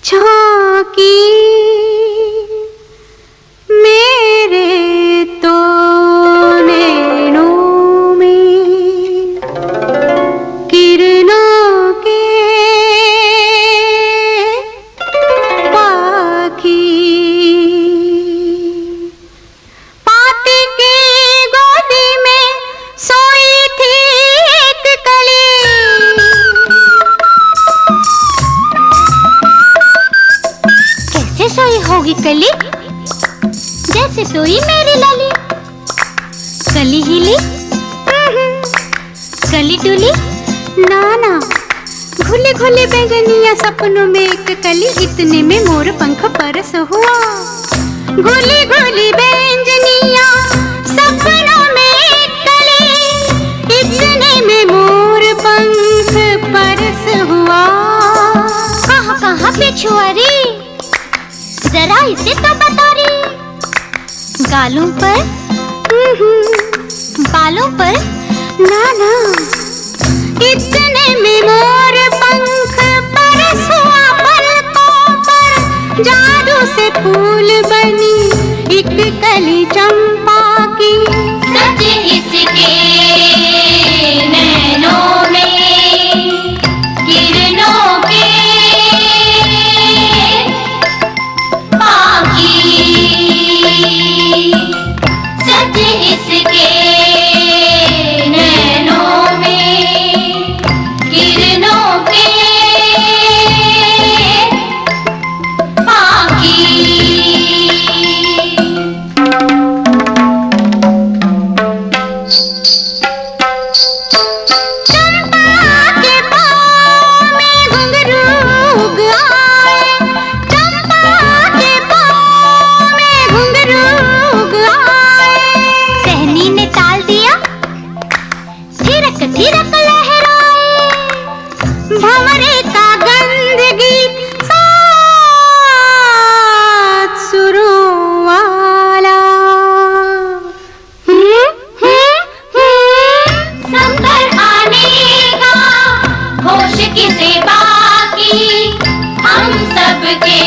झांकी मेरे तो नैनों में किरणों के पाखी पाती की गोदी में सोई थी एक कली। कैसे सोई होगी कली? जैसे सोई मेरी लाली। कली हिली, कली डुली, नाना घुले घुले बैंगनिया सपनों में एक कली। इतने में मोर पंख परस हुआ। घुली घुली बैंगनिया सपनों में एक कली। इतने में मोर पंख परस हुआ। कहाँ कहाँ पे छुआरी, जरा इसे तो बता री। गालों पर, बालों पर, नाना इतने में मोर पंख परस हुआ। पलकों पर जादू से फूल बनी एक कली चंपा की। सच इसके नैनों में किरणों के पाखी। सच इसके नैनों में किरणों के पाखी। चंपा के पाँव में घुंघरू उग आए। चंपा के पाँव में घुंघरू उग आए। सहनी ने ताल दिया, थिरक थिरक लहराए। भंवरे का गंध गीत सात सुरों वाला। संकर आने का होश किसे बाकी, हम सबके